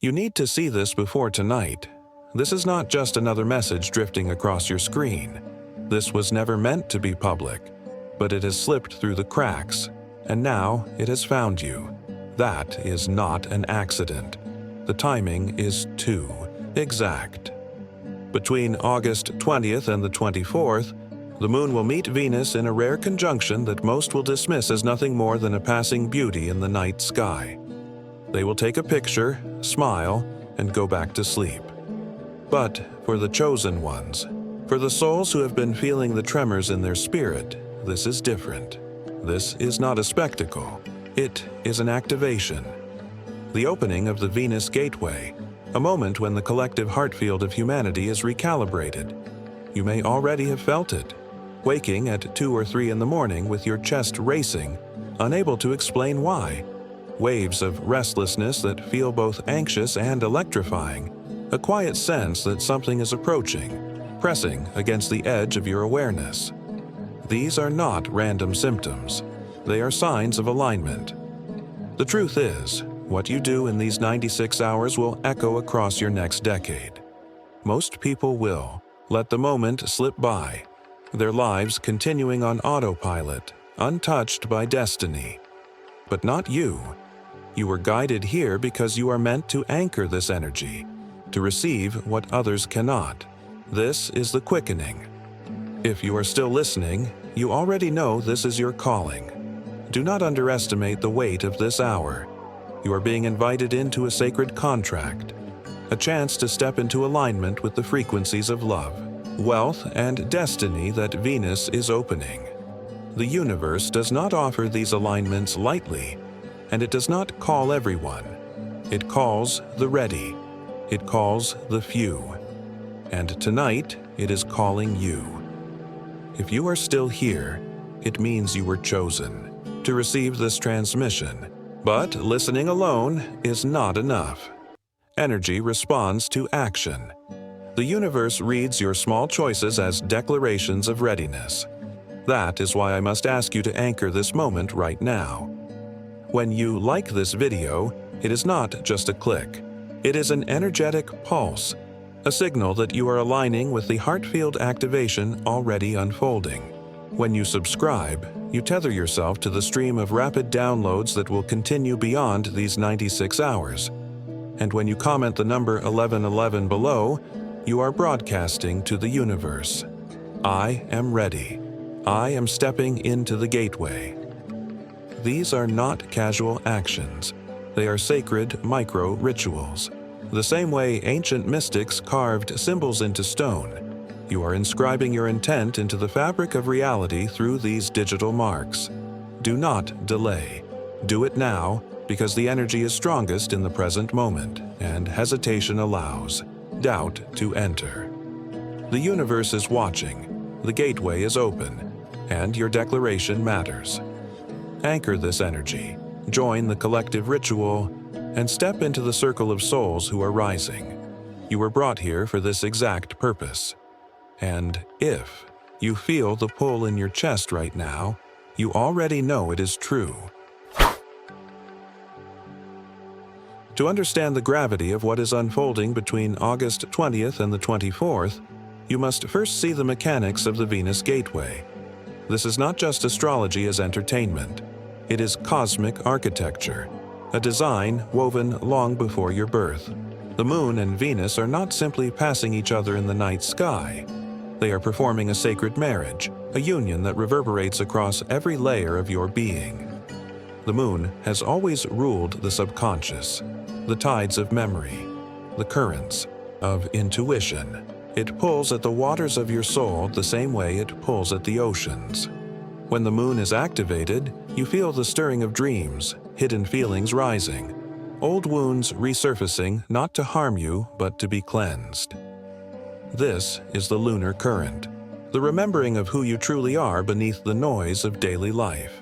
You need to see this before tonight. This is not just another message drifting across your screen. This was never meant to be public, but it has slipped through the cracks, and now it has found you. That is not an accident. The timing is too exact. Between August 20th and the 24th, the Moon will meet Venus in a rare conjunction that most will dismiss as nothing more than a passing beauty in the night sky. They will take a picture, smile, and go back to sleep. But for the chosen ones, for the souls who have been feeling the tremors in their spirit, this is different. This is not a spectacle. It is an activation. The opening of the Venus Gateway, a moment when the collective heart field of humanity is recalibrated. You may already have felt it, waking at 2 or 3 in the morning with your chest racing, unable to explain why. Waves of restlessness that feel both anxious and electrifying, a quiet sense that something is approaching, pressing against the edge of your awareness. These are not random symptoms. They are signs of alignment. The truth is, what you do in these 96 hours will echo across your next decade. Most people will let the moment slip by, their lives continuing on autopilot, untouched by destiny. But not you. You were guided here because you are meant to anchor this energy, to receive what others cannot. This is the quickening. If you are still listening, you already know this is your calling. Do not underestimate the weight of this hour. You are being invited into a sacred contract, a chance to step into alignment with the frequencies of love, wealth, and destiny that Venus is opening. The universe does not offer these alignments lightly, and it does not call everyone. It calls the ready. It calls the few. And tonight, it is calling you. If you are still here, it means you were chosen to receive this transmission. But listening alone is not enough. Energy responds to action. The universe reads your small choices as declarations of readiness. That is why I must ask you to anchor this moment right now. When you like this video, it is not just a click. It is an energetic pulse, a signal that you are aligning with the heart field activation already unfolding. When you subscribe, you tether yourself to the stream of rapid downloads that will continue beyond these 96 hours. And when you comment the number 1111 below, you are broadcasting to the universe. I am ready. I am stepping into the gateway. These are not casual actions. They are sacred micro-rituals. The same way ancient mystics carved symbols into stone, you are inscribing your intent into the fabric of reality through these digital marks. Do not delay. Do it now, because the energy is strongest in the present moment, and hesitation allows doubt to enter. The universe is watching, the gateway is open, and your declaration matters. Anchor this energy, join the collective ritual, and step into the circle of souls who are rising. You were brought here for this exact purpose. And if you feel the pull in your chest right now, you already know it is true. To understand the gravity of what is unfolding between August 20th and the 24th, you must first see the mechanics of the Venus Gateway. This is not just astrology as entertainment. It is cosmic architecture, a design woven long before your birth. The Moon and Venus are not simply passing each other in the night sky. They are performing a sacred marriage, a union that reverberates across every layer of your being. The Moon has always ruled the subconscious, the tides of memory, the currents of intuition. It pulls at the waters of your soul the same way it pulls at the oceans. When the Moon is activated, you feel the stirring of dreams, hidden feelings rising, old wounds resurfacing not to harm you but to be cleansed. This is the lunar current, the remembering of who you truly are beneath the noise of daily life.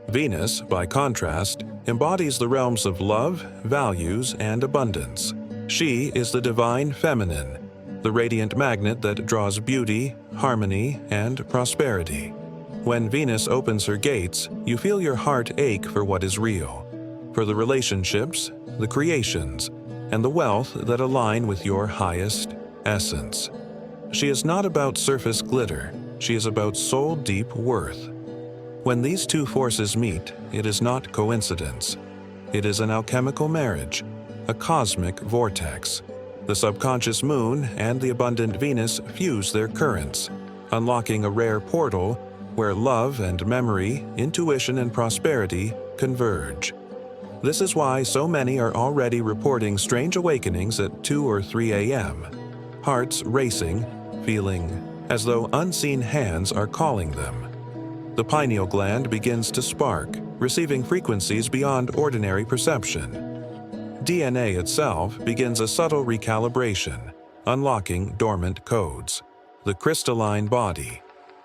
Venus, by contrast, embodies the realms of love, values, and abundance. She is the divine feminine, the radiant magnet that draws beauty, harmony, and prosperity. When Venus opens her gates, you feel your heart ache for what is real, for the relationships, the creations, and the wealth that align with your highest essence. She is not about surface glitter, she is about soul-deep worth. When these two forces meet, it is not coincidence. It is an alchemical marriage, a cosmic vortex. The subconscious moon and the abundant Venus fuse their currents, unlocking a rare portal where love and memory, intuition and prosperity converge. This is why so many are already reporting strange awakenings at 2 or 3 a.m., hearts racing, feeling as though unseen hands are calling them. The pineal gland begins to spark, receiving frequencies beyond ordinary perception. DNA itself begins a subtle recalibration, unlocking dormant codes. The crystalline body,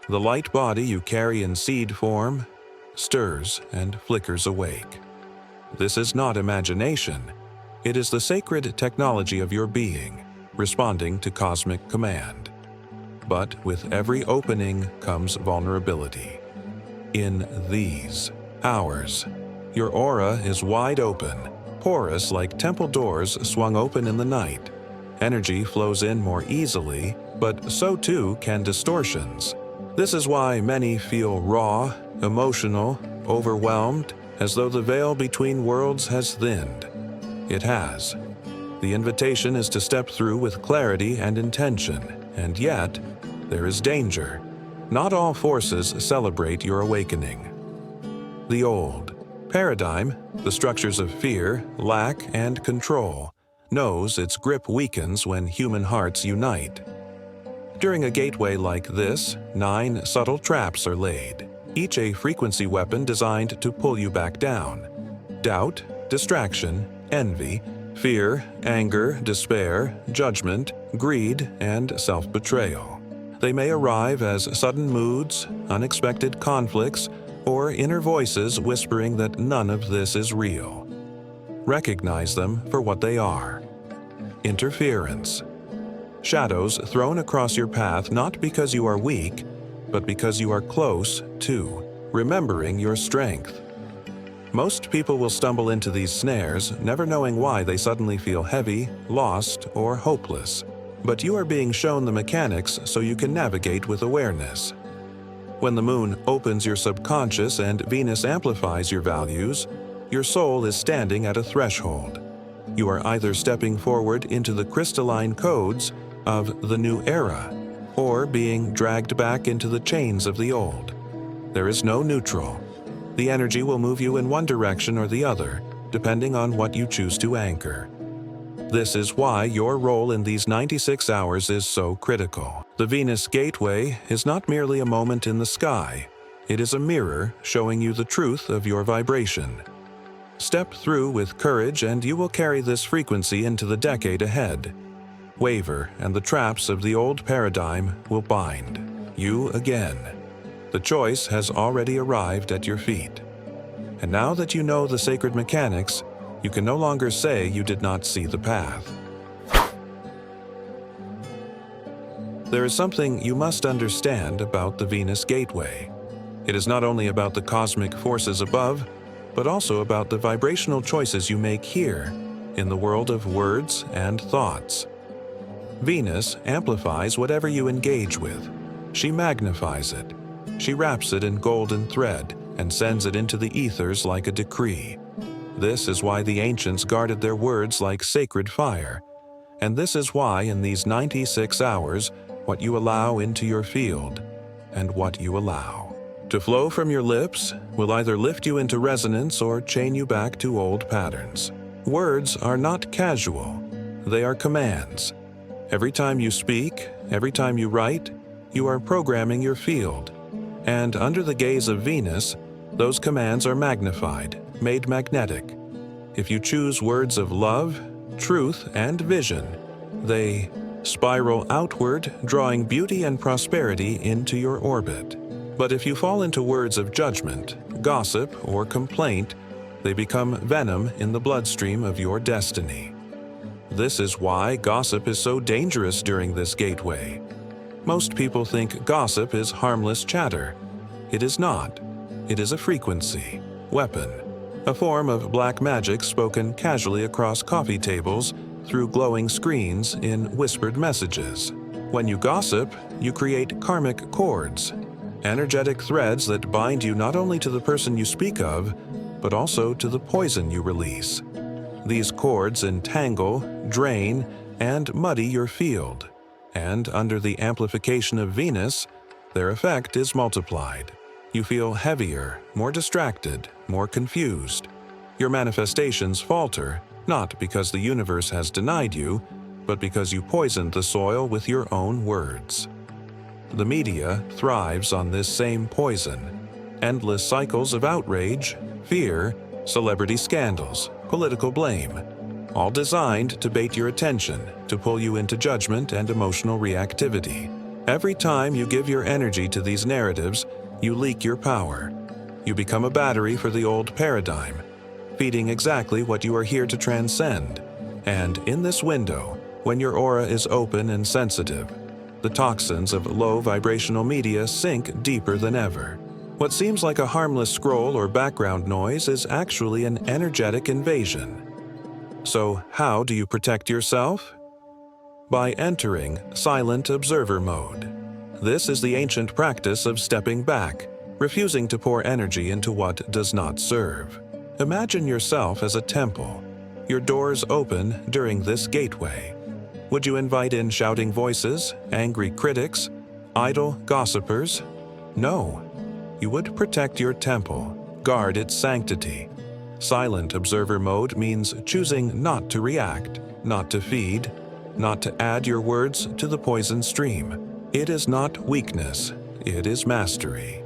the light body you carry in seed form, stirs and flickers awake. This is not imagination. It is the sacred technology of your being, responding to cosmic command. But with every opening comes vulnerability. In these hours, your aura is wide open, porous like temple doors swung open in the night. Energy flows in more easily, but so too can distortions. This is why many feel raw, emotional, overwhelmed, as though the veil between worlds has thinned. It has. The invitation is to step through with clarity and intention, and yet, there is danger. Not all forces celebrate your awakening. The old paradigm, the structures of fear, lack, and control, knows its grip weakens when human hearts unite. During a gateway like this, 9 subtle traps are laid, each a frequency weapon designed to pull you back down. Doubt, distraction, envy, fear, anger, despair, judgment, greed, and self-betrayal. They may arrive as sudden moods, unexpected conflicts, or inner voices whispering that none of this is real. Recognize them for what they are. Interference. Shadows thrown across your path not because you are weak, but because you are close to remembering your strength. Most people will stumble into these snares, never knowing why they suddenly feel heavy, lost, or hopeless. But you are being shown the mechanics so you can navigate with awareness. When the moon opens your subconscious and Venus amplifies your values, your soul is standing at a threshold. You are either stepping forward into the crystalline codes of the new era, or being dragged back into the chains of the old. There is no neutral. The energy will move you in one direction or the other, depending on what you choose to anchor. This is why your role in these 96 hours is so critical. The Venus Gateway is not merely a moment in the sky. It is a mirror showing you the truth of your vibration. Step through with courage and you will carry this frequency into the decade ahead. Waver and the traps of the old paradigm will bind you again. The choice has already arrived at your feet. And now that you know the sacred mechanics, you can no longer say you did not see the path. There is something you must understand about the Venus Gateway. It is not only about the cosmic forces above, but also about the vibrational choices you make here, in the world of words and thoughts. Venus amplifies whatever you engage with. She magnifies it. She wraps it in golden thread and sends it into the ethers like a decree. This is why the ancients guarded their words like sacred fire. And this is why in these 96 hours, what you allow into your field and what you allow to flow from your lips will either lift you into resonance or chain you back to old patterns. Words are not casual. They are commands. Every time you speak, every time you write, you are programming your field. And under the gaze of Venus, those commands are magnified, made magnetic. If you choose words of love, truth, and vision, they spiral outward, drawing beauty and prosperity into your orbit. But if you fall into words of judgment, gossip, or complaint, they become venom in the bloodstream of your destiny. This is why gossip is so dangerous during this gateway. Most people think gossip is harmless chatter. It is not. It is a frequency, weapon, a form of black magic spoken casually across coffee tables through glowing screens in whispered messages. When you gossip, you create karmic cords, energetic threads that bind you not only to the person you speak of, but also to the poison you release. These cords entangle, drain, and muddy your field, and under the amplification of Venus, their effect is multiplied. You feel heavier, more distracted, more confused. Your manifestations falter, not because the universe has denied you, but because you poisoned the soil with your own words. The media thrives on this same poison. Endless cycles of outrage, fear, celebrity scandals, political blame, all designed to bait your attention, to pull you into judgment and emotional reactivity. Every time you give your energy to these narratives, you leak your power. You become a battery for the old paradigm, feeding exactly what you are here to transcend. And in this window, when your aura is open and sensitive, the toxins of low-vibrational media sink deeper than ever. What seems like a harmless scroll or background noise is actually an energetic invasion. So, how do you protect yourself? By entering silent observer mode. This is the ancient practice of stepping back, refusing to pour energy into what does not serve. Imagine yourself as a temple, your doors open during this gateway. Would you invite in shouting voices, angry critics, idle gossipers? No. You would protect your temple, guard its sanctity. Silent observer mode means choosing not to react, not to feed, not to add your words to the poison stream. It is not weakness, it is mastery.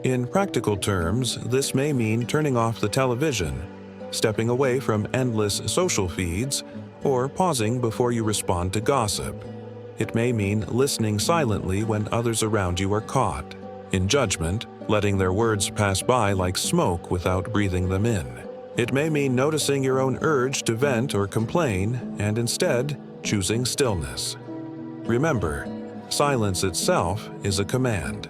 In practical terms, this may mean turning off the television, stepping away from endless social feeds, or pausing before you respond to gossip. It may mean listening silently when others around you are caught in judgment, letting their words pass by like smoke without breathing them in. It may mean noticing your own urge to vent or complain and instead choosing stillness. Remember, silence itself is a command.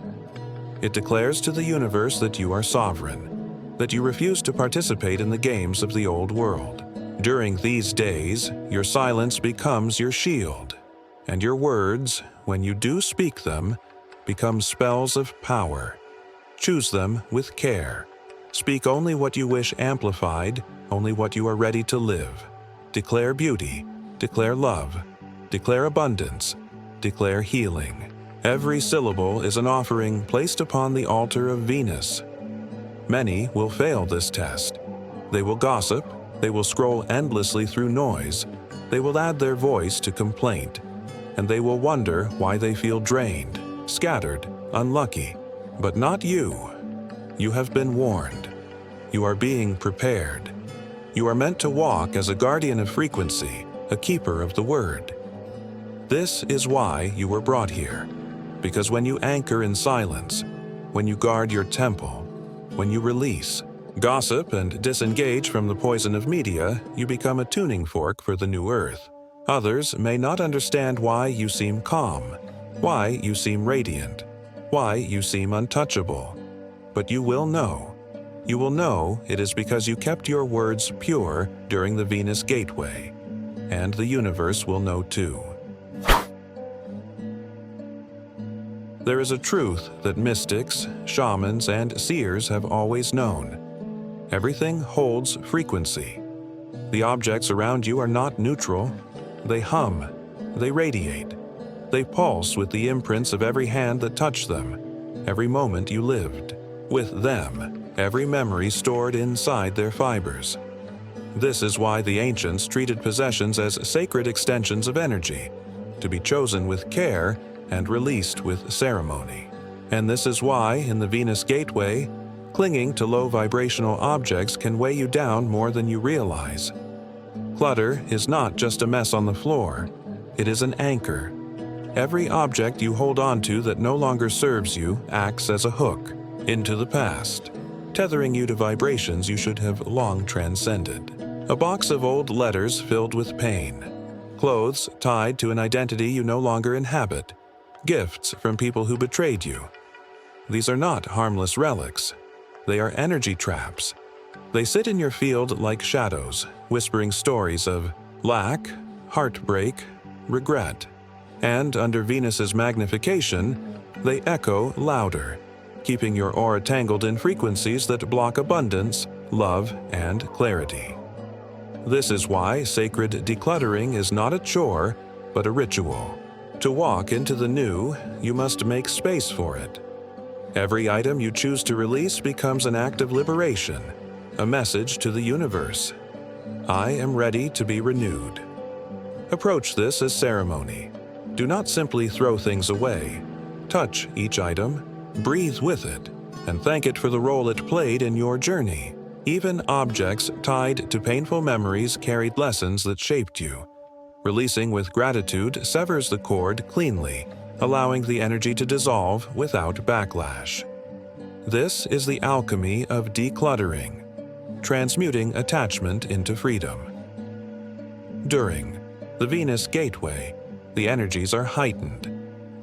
It declares to the universe that you are sovereign, that you refuse to participate in the games of the old world. During these days, your silence becomes your shield, and your words, when you do speak them, become spells of power. Choose them with care. Speak only what you wish amplified, only what you are ready to live. Declare beauty, declare love, declare abundance, declare healing. Every syllable is an offering placed upon the altar of Venus. Many will fail this test. They will gossip, they will scroll endlessly through noise, they will add their voice to complaint, and they will wonder why they feel drained, scattered, unlucky. But not you. You have been warned. You are being prepared. You are meant to walk as a guardian of frequency, a keeper of the word. This is why you were brought here. Because when you anchor in silence, when you guard your temple, when you release, gossip and disengage from the poison of media, you become a tuning fork for the new earth. Others may not understand why you seem calm, why you seem radiant, why you seem untouchable. But you will know. You will know it is because you kept your words pure during the Venus Gateway. And the universe will know too. There is a truth that mystics, shamans, and seers have always known. Everything holds frequency. The objects around you are not neutral. They hum. They radiate. They pulse with the imprints of every hand that touched them, every moment you lived. With them, every memory stored inside their fibers. This is why the ancients treated possessions as sacred extensions of energy, to be chosen with care and released with ceremony. And this is why, in the Venus Gateway, clinging to low-vibrational objects can weigh you down more than you realize. Clutter is not just a mess on the floor, it is an anchor. Every object you hold onto that no longer serves you acts as a hook into the past, tethering you to vibrations you should have long transcended. A box of old letters filled with pain, clothes tied to an identity you no longer inhabit, gifts from people who betrayed you. These are not harmless relics. They are energy traps. They sit in your field like shadows, whispering stories of lack, heartbreak, regret. And under Venus's magnification, they echo louder, keeping your aura tangled in frequencies that block abundance, love, and clarity. This is why sacred decluttering is not a chore, but a ritual. To walk into the new, you must make space for it. Every item you choose to release becomes an act of liberation, a message to the universe. I am ready to be renewed. Approach this as ceremony. Do not simply throw things away. Touch each item, breathe with it, and thank it for the role it played in your journey. Even objects tied to painful memories carried lessons that shaped you. Releasing with gratitude severs the cord cleanly, allowing the energy to dissolve without backlash. This is the alchemy of decluttering, transmuting attachment into freedom. During the Venus Gateway, the energies are heightened.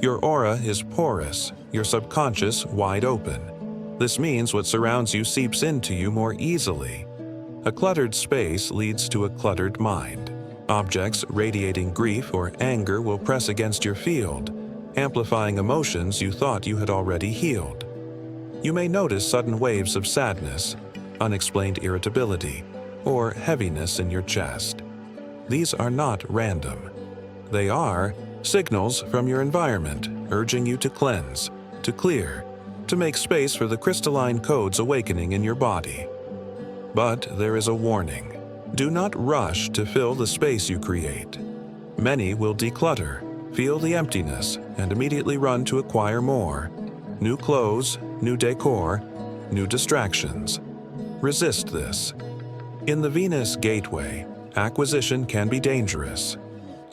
Your aura is porous, your subconscious wide open. This means what surrounds you seeps into you more easily. A cluttered space leads to a cluttered mind. Objects radiating grief or anger will press against your field, amplifying emotions you thought you had already healed. You may notice sudden waves of sadness, unexplained irritability, or heaviness in your chest. These are not random. They are signals from your environment urging you to cleanse, to clear, to make space for the crystalline codes awakening in your body. But there is a warning. Do not rush to fill the space you create. Many will declutter, feel the emptiness, and immediately run to acquire more. New clothes, new decor, new distractions. Resist this. In the Venus Gateway, acquisition can be dangerous.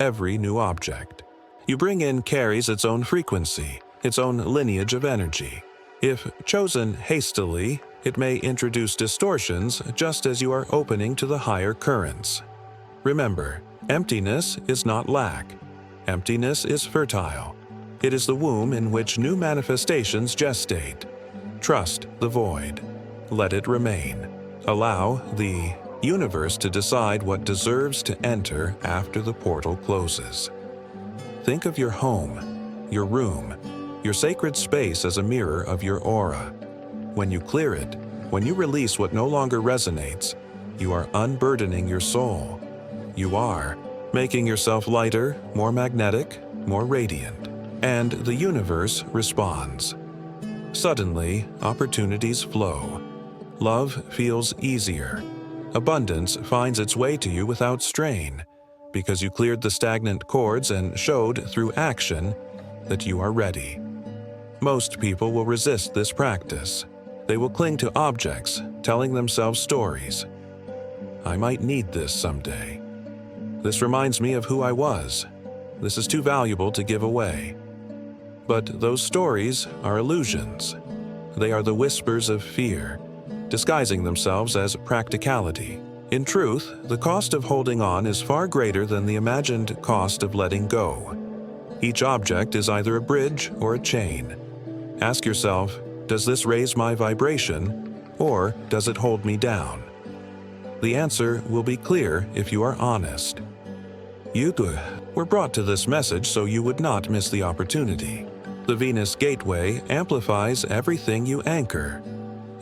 Every new object you bring in carries its own frequency, its own lineage of energy. If chosen hastily, it may introduce distortions just as you are opening to the higher currents. Remember, emptiness is not lack. Emptiness is fertile. It is the womb in which new manifestations gestate. Trust the void. Let it remain. Allow the universe to decide what deserves to enter after the portal closes. Think of your home, your room, your sacred space as a mirror of your aura. When you clear it, when you release what no longer resonates, you are unburdening your soul. You are making yourself lighter, more magnetic, more radiant, and the universe responds. Suddenly, opportunities flow. Love feels easier. Abundance finds its way to you without strain, because you cleared the stagnant cords and showed through action that you are ready. Most people will resist this practice. They will cling to objects, telling themselves stories. I might need this someday. This reminds me of who I was. This is too valuable to give away. But those stories are illusions. They are the whispers of fear, disguising themselves as practicality. In truth, the cost of holding on is far greater than the imagined cost of letting go. Each object is either a bridge or a chain. Ask yourself, does this raise my vibration, or does it hold me down? The answer will be clear if you are honest. You were brought to this message so you would not miss the opportunity. The Venus Gateway amplifies everything you anchor.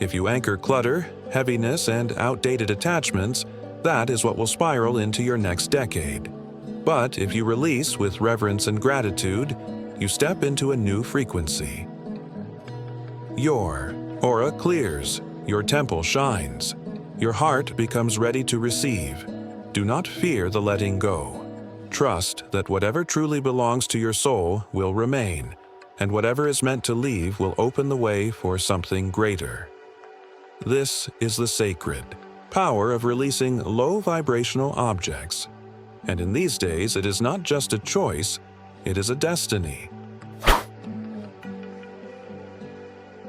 If you anchor clutter, heaviness, and outdated attachments, that is what will spiral into your next decade. But if you release with reverence and gratitude, you step into a new frequency. Your aura clears, your temple shines, your heart becomes ready to receive. Do not fear the letting go. Trust that whatever truly belongs to your soul will remain, and whatever is meant to leave will open the way for something greater. This is the sacred power of releasing low-vibrational objects. And in these days, it is not just a choice, it is a destiny.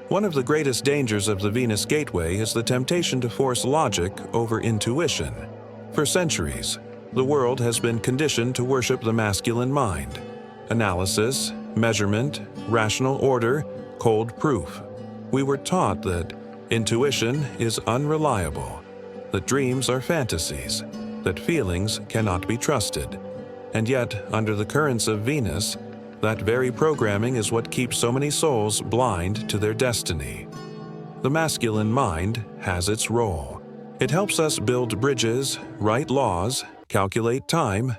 One of the greatest dangers of the Venus Gateway is the temptation to force logic over intuition. For centuries, the world has been conditioned to worship the masculine mind. Analysis, measurement, rational order, cold proof. We were taught that intuition is unreliable, that dreams are fantasies, that feelings cannot be trusted. And yet, under the currents of Venus, that very programming is what keeps so many souls blind to their destiny. The masculine mind has its role. It helps us build bridges, write laws, calculate time,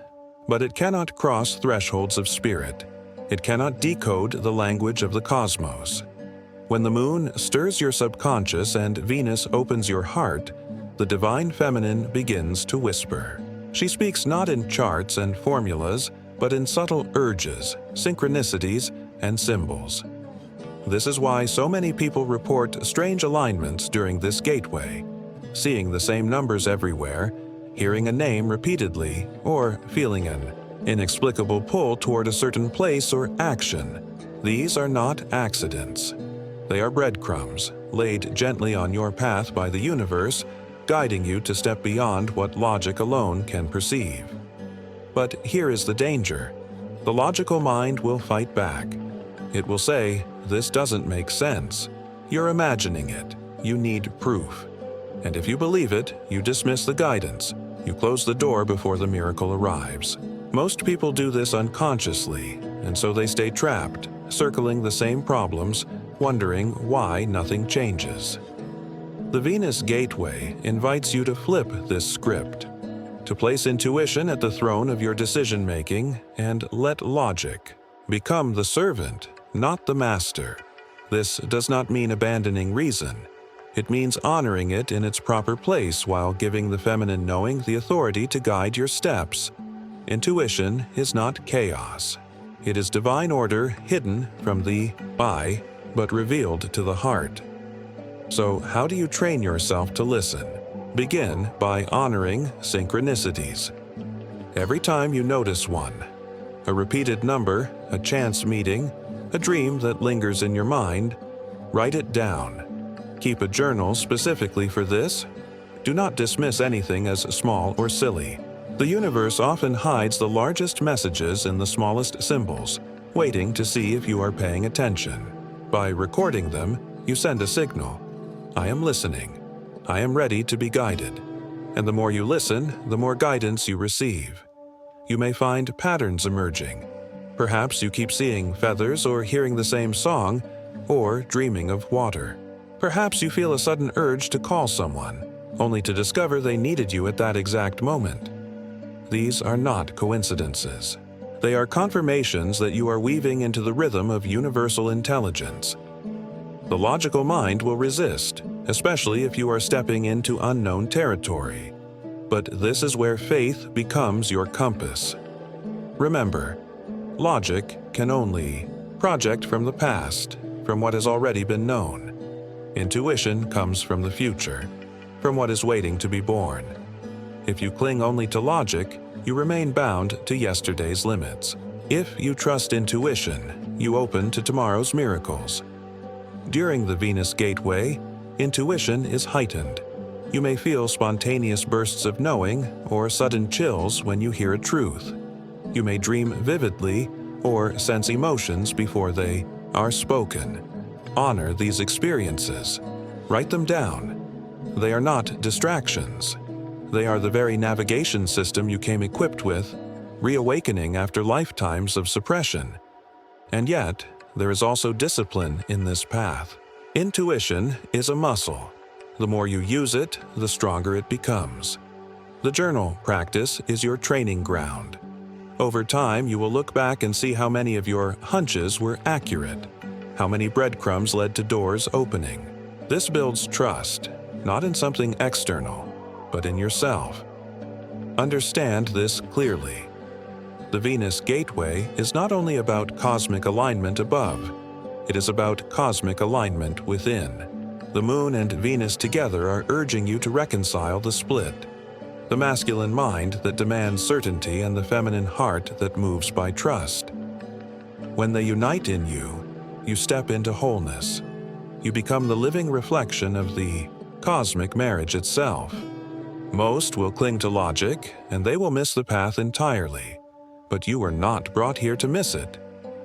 but it cannot cross thresholds of spirit. It cannot decode the language of the cosmos. When the moon stirs your subconscious and Venus opens your heart, the divine feminine begins to whisper. She speaks not in charts and formulas, but in subtle urges, synchronicities, and symbols. This is why so many people report strange alignments during this gateway, seeing the same numbers everywhere, hearing a name repeatedly, or feeling an inexplicable pull toward a certain place or action. These are not accidents. They are breadcrumbs, laid gently on your path by the universe, guiding you to step beyond what logic alone can perceive. But here is the danger. The logical mind will fight back. It will say, "This doesn't make sense. You're imagining it. You need proof." And if you believe it, you dismiss the guidance. You close the door before the miracle arrives. Most people do this unconsciously, and so they stay trapped, circling the same problems, wondering why nothing changes. The Venus Gateway invites you to flip this script, to place intuition at the throne of your decision-making and let logic become the servant, not the master. This does not mean abandoning reason. It means honoring it in its proper place while giving the feminine knowing the authority to guide your steps. Intuition is not chaos. It is divine order hidden from the eye, but revealed to the heart. So, how do you train yourself to listen? Begin by honoring synchronicities. Every time you notice one, a repeated number, a chance meeting, a dream that lingers in your mind, write it down. Keep a journal specifically for this. Do not dismiss anything as small or silly. The universe often hides the largest messages in the smallest symbols, waiting to see if you are paying attention. By recording them, you send a signal. I am listening. I am ready to be guided. And the more you listen, the more guidance you receive. You may find patterns emerging. Perhaps you keep seeing feathers or hearing the same song, or dreaming of water. Perhaps you feel a sudden urge to call someone, only to discover they needed you at that exact moment. These are not coincidences. They are confirmations that you are weaving into the rhythm of universal intelligence. The logical mind will resist, especially if you are stepping into unknown territory. But this is where faith becomes your compass. Remember, logic can only project from the past, from what has already been known. Intuition comes from the future, from what is waiting to be born. If you cling only to logic, you remain bound to yesterday's limits. If you trust intuition, you open to tomorrow's miracles. During the Venus Gateway, intuition is heightened. You may feel spontaneous bursts of knowing or sudden chills when you hear a truth. You may dream vividly or sense emotions before they are spoken. Honor these experiences. Write them down. They are not distractions. They are the very navigation system you came equipped with, reawakening after lifetimes of suppression. And yet, there is also discipline in this path. Intuition is a muscle. The more you use it, the stronger it becomes. The journal practice is your training ground. Over time, you will look back and see how many of your hunches were accurate, how many breadcrumbs led to doors opening. This builds trust, not in something external, but in yourself. Understand this clearly. The Venus Gateway is not only about cosmic alignment above, it is about cosmic alignment within. The Moon and Venus together are urging you to reconcile the split. The masculine mind that demands certainty and the feminine heart that moves by trust. When they unite in you, you step into wholeness. You become the living reflection of the cosmic marriage itself. Most will cling to logic, and they will miss the path entirely. But you were not brought here to miss it.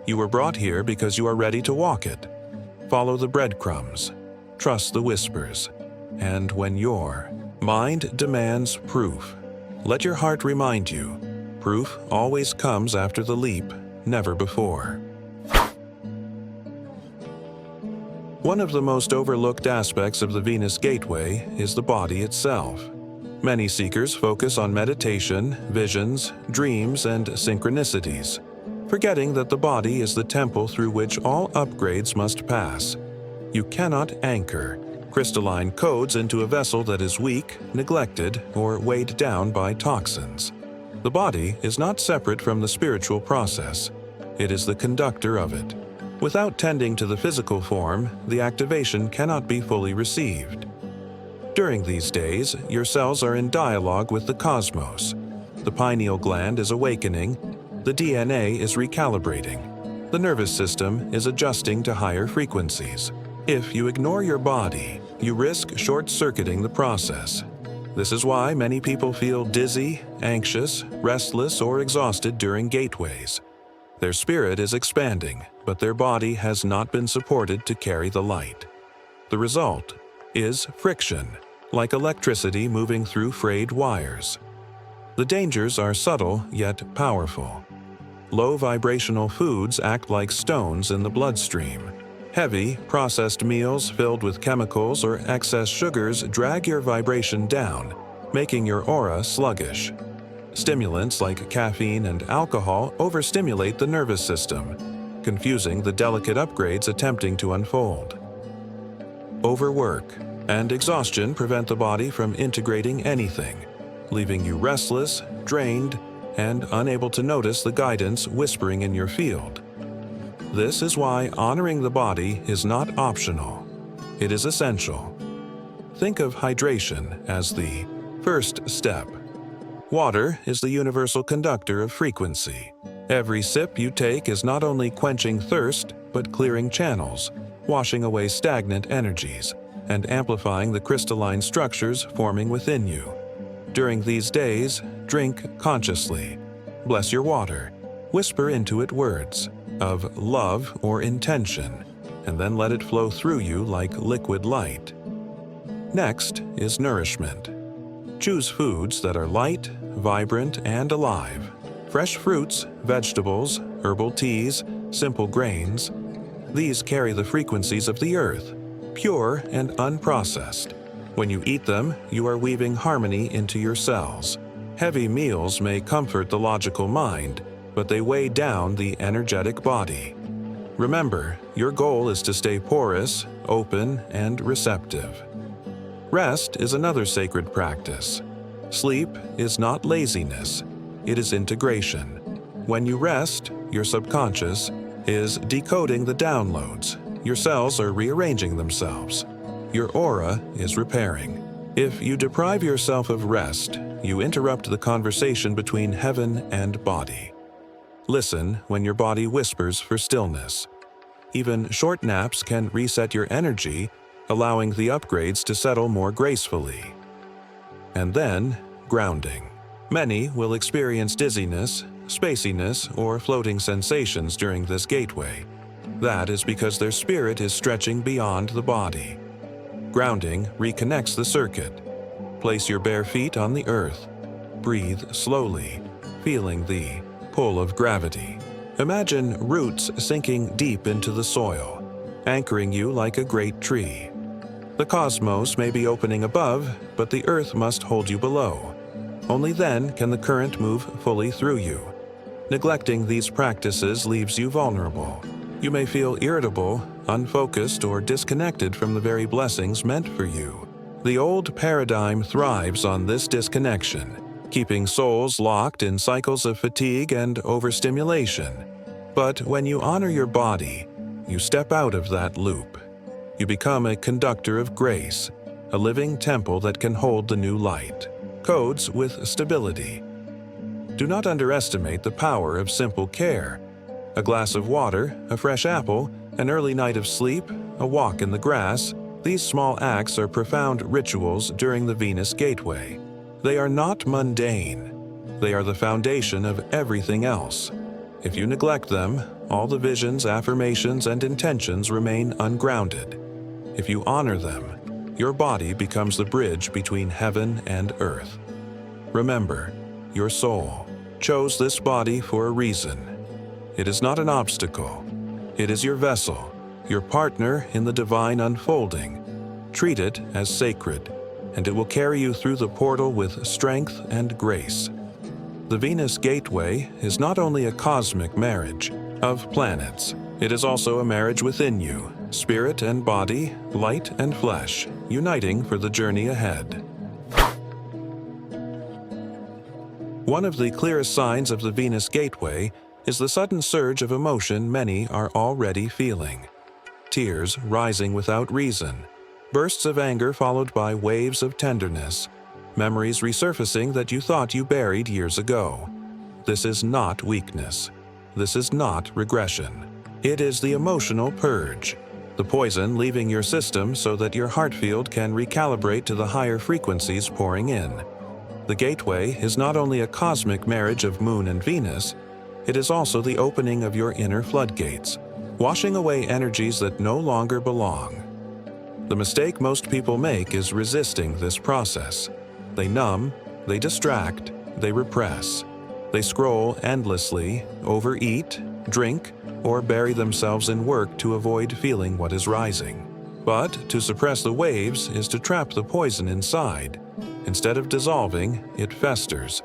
You were brought here because you are ready to walk it. Follow the breadcrumbs. Trust the whispers. And when your mind demands proof, Let your heart remind you, proof always comes after the leap, never before. One of the most overlooked aspects of the Venus Gateway is the body itself. Many seekers focus on meditation, visions, dreams, and synchronicities, forgetting that the body is the temple through which all upgrades must pass. You cannot anchor crystalline codes into a vessel that is weak, neglected, or weighed down by toxins. The body is not separate from the spiritual process. It is the conductor of it. Without tending to the physical form, the activation cannot be fully received. During these days, your cells are in dialogue with the cosmos. The pineal gland is awakening, the DNA is recalibrating, the nervous system is adjusting to higher frequencies. If you ignore your body, you risk short-circuiting the process. This is why many people feel dizzy, anxious, restless, or exhausted during gateways. Their spirit is expanding, but their body has not been supported to carry the light. The result is friction, like electricity moving through frayed wires. The dangers are subtle yet powerful. Low-vibrational foods act like stones in the bloodstream. Heavy, processed meals filled with chemicals or excess sugars drag your vibration down, making your aura sluggish. Stimulants like caffeine and alcohol overstimulate the nervous system, confusing the delicate upgrades attempting to unfold. Overwork and exhaustion prevent the body from integrating anything, leaving you restless, drained, and unable to notice the guidance whispering in your field. This is why honoring the body is not optional. It is essential. Think of hydration as the first step. Water is the universal conductor of frequency. Every sip you take is not only quenching thirst, but clearing channels, washing away stagnant energies, and amplifying the crystalline structures forming within you. During these days, drink consciously. Bless your water. Whisper into it words of love or intention, and then let it flow through you like liquid light. Next is nourishment. Choose foods that are light, vibrant, and alive. Fresh fruits, vegetables, herbal teas, simple grains. These carry the frequencies of the earth, pure and unprocessed. When you eat them, you are weaving harmony into your cells. Heavy meals may comfort the logical mind, but they weigh down the energetic body. Remember, your goal is to stay porous, open, and receptive. Rest is another sacred practice. Sleep is not laziness, it is integration. When you rest, your subconscious is decoding the downloads. Your cells are rearranging themselves. Your aura is repairing. If you deprive yourself of rest, you interrupt the conversation between heaven and body. Listen when your body whispers for stillness. Even short naps can reset your energy, allowing the upgrades to settle more gracefully. And then, grounding. Many will experience dizziness, spaciness, or floating sensations during this gateway. That is because their spirit is stretching beyond the body. Grounding reconnects the circuit. Place your bare feet on the earth. Breathe slowly, feeling the pull of gravity. Imagine roots sinking deep into the soil, anchoring you like a great tree. The cosmos may be opening above, but the earth must hold you below. Only then can the current move fully through you. Neglecting these practices leaves you vulnerable. You may feel irritable, unfocused, or disconnected from the very blessings meant for you. The old paradigm thrives on this disconnection, keeping souls locked in cycles of fatigue and overstimulation. But when you honor your body, you step out of that loop. You become a conductor of grace, a living temple that can hold the new light. Codes with stability. Do not underestimate the power of simple care. A glass of water, a fresh apple, an early night of sleep, a walk in the grass, these small acts are profound rituals during the Venus Gateway. They are not mundane. They are the foundation of everything else. If you neglect them, all the visions, affirmations, and intentions remain ungrounded. If you honor them, your body becomes the bridge between heaven and earth. Remember, your soul chose this body for a reason. It is not an obstacle. It is your vessel, your partner in the divine unfolding. Treat it as sacred, and it will carry you through the portal with strength and grace. The Venus Gateway is not only a cosmic marriage of planets, it is also a marriage within you, spirit and body, light and flesh, uniting for the journey ahead. One of the clearest signs of the Venus Gateway is the sudden surge of emotion many are already feeling. Tears rising without reason, bursts of anger followed by waves of tenderness, memories resurfacing that you thought you buried years ago. This is not weakness. This is not regression. It is the emotional purge, the poison leaving your system so that your heart field can recalibrate to the higher frequencies pouring in. The gateway is not only a cosmic marriage of Moon and Venus, it is also the opening of your inner floodgates, washing away energies that no longer belong. The mistake most people make is resisting this process. They numb, they distract, they repress. They scroll endlessly, overeat, drink, or bury themselves in work to avoid feeling what is rising. But to suppress the waves is to trap the poison inside. Instead of dissolving, it festers.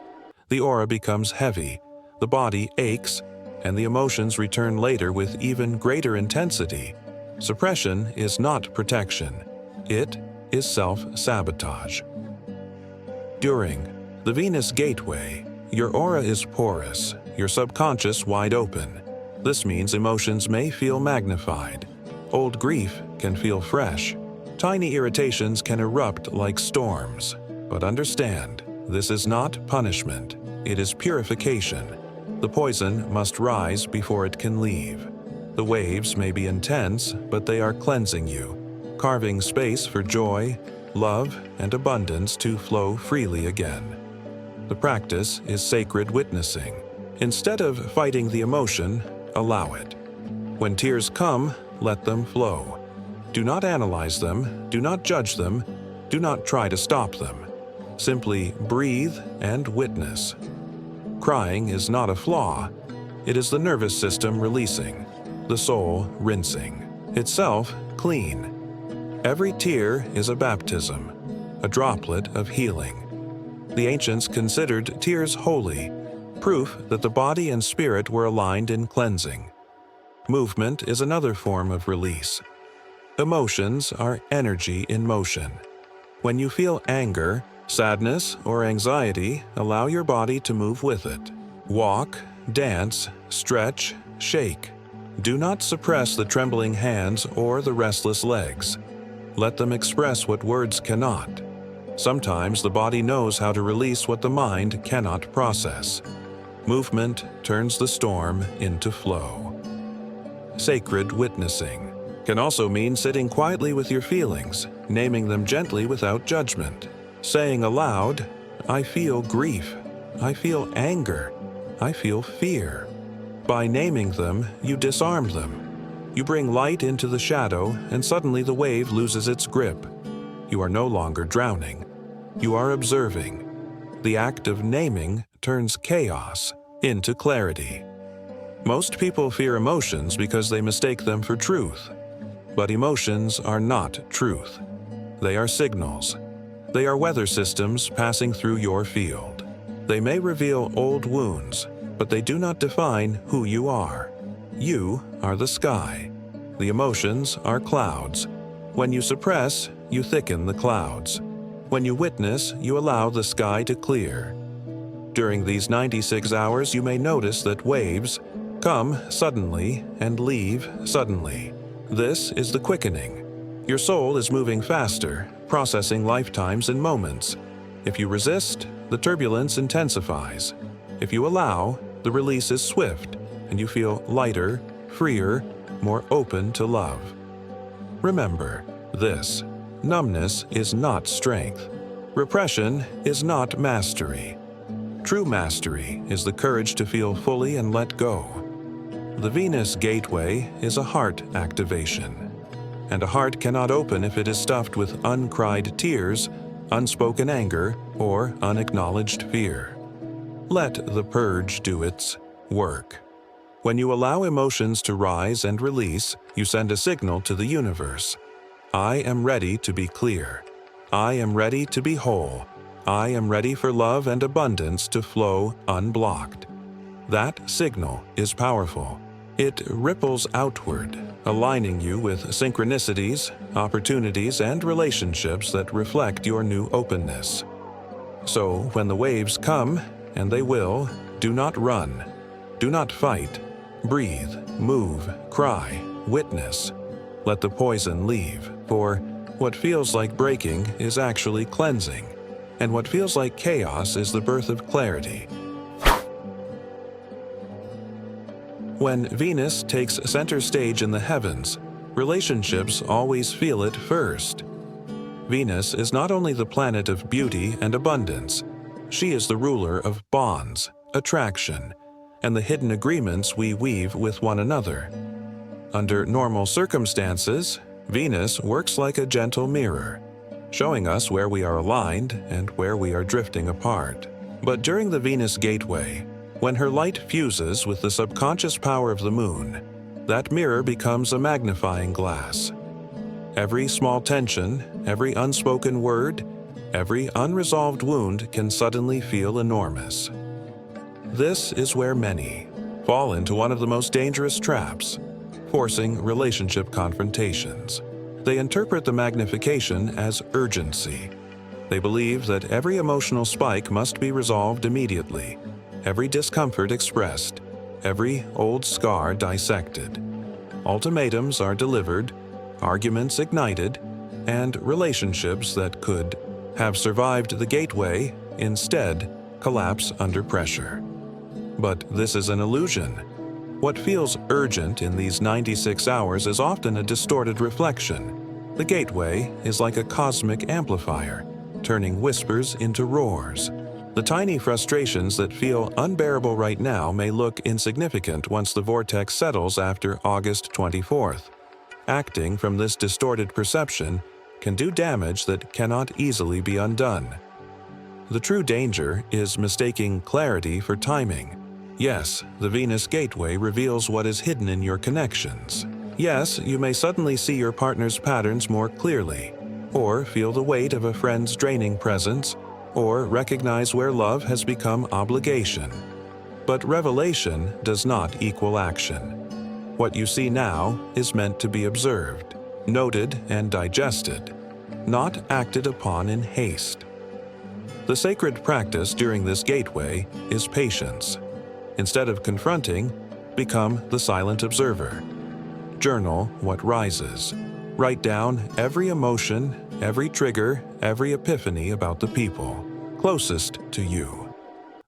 The aura becomes heavy, the body aches, and the emotions return later with even greater intensity. Suppression is not protection. It is self-sabotage. During the Venus Gateway, your aura is porous, your subconscious wide open. This means emotions may feel magnified. Old grief can feel fresh. Tiny irritations can erupt like storms. But understand, this is not punishment. It is purification. The poison must rise before it can leave. The waves may be intense, but they are cleansing you, carving space for joy, love, and abundance to flow freely again. The practice is sacred witnessing. Instead of fighting the emotion, allow it. When tears come, let them flow. Do not analyze them, do not judge them, do not try to stop them. Simply breathe and witness. Crying is not a flaw. It is the nervous system releasing, the soul rinsing, itself clean. Every tear is a baptism, a droplet of healing. The ancients considered tears holy, proof that the body and spirit were aligned in cleansing. Movement is another form of release. Emotions are energy in motion. When you feel anger, sadness, or anxiety, allow your body to move with it. Walk, dance, stretch, shake. Do not suppress the trembling hands or the restless legs. Let them express what words cannot. Sometimes the body knows how to release what the mind cannot process. Movement turns the storm into flow. Sacred witnessing can also mean sitting quietly with your feelings, naming them gently without judgment. Saying aloud, I feel grief, I feel anger, I feel fear. By naming them, you disarm them. You bring light into the shadow, and suddenly the wave loses its grip. You are no longer drowning. You are observing. The act of naming turns chaos into clarity. Most people fear emotions because they mistake them for truth. But emotions are not truth. They are signals. They are weather systems passing through your field. They may reveal old wounds, but they do not define who you are. You are the sky. The emotions are clouds. When you suppress, you thicken the clouds. When you witness, you allow the sky to clear. During these 96 hours, you may notice that waves come suddenly and leave suddenly. This is the quickening. Your soul is moving faster, processing lifetimes in moments. If you resist, the turbulence intensifies. If you allow, the release is swift, and you feel lighter, freer, more open to love. Remember this: numbness is not strength. Repression is not mastery. True mastery is the courage to feel fully and let go. The Venus Gateway is a heart activation, and a heart cannot open if it is stuffed with uncried tears, unspoken anger, or unacknowledged fear. Let the purge do its work. When you allow emotions to rise and release, you send a signal to the universe. I am ready to be clear. I am ready to be whole. I am ready for love and abundance to flow unblocked. That signal is powerful. It ripples outward, aligning you with synchronicities, opportunities, and relationships that reflect your new openness. So, when the waves come, and they will, do not run. Do not fight. Breathe, move, cry, witness. Let the poison leave, for what feels like breaking is actually cleansing, and what feels like chaos is the birth of clarity. When Venus takes center stage in the heavens, relationships always feel it first. Venus is not only the planet of beauty and abundance, she is the ruler of bonds, attraction, and the hidden agreements we weave with one another. Under normal circumstances, Venus works like a gentle mirror, showing us where we are aligned and where we are drifting apart. But during the Venus Gateway, when her light fuses with the subconscious power of the moon, that mirror becomes a magnifying glass. Every small tension, every unspoken word, every unresolved wound can suddenly feel enormous. This is where many fall into one of the most dangerous traps, forcing relationship confrontations. They interpret the magnification as urgency. They believe that every emotional spike must be resolved immediately, every discomfort expressed, every old scar dissected. Ultimatums are delivered, arguments ignited, and relationships that could have survived the gateway instead collapse under pressure. But this is an illusion. What feels urgent in these 96 hours is often a distorted reflection. The gateway is like a cosmic amplifier, turning whispers into roars. The tiny frustrations that feel unbearable right now may look insignificant once the vortex settles after August 24th. Acting from this distorted perception can do damage that cannot easily be undone. The true danger is mistaking clarity for timing. Yes, the Venus Gateway reveals what is hidden in your connections. Yes, you may suddenly see your partner's patterns more clearly, or feel the weight of a friend's draining presence, or recognize where love has become obligation. But revelation does not equal action. What you see now is meant to be observed, noted, and digested, not acted upon in haste. The sacred practice during this gateway is patience. Instead of confronting, become the silent observer. Journal what rises. Write down every emotion, every trigger, every epiphany about the people closest to you.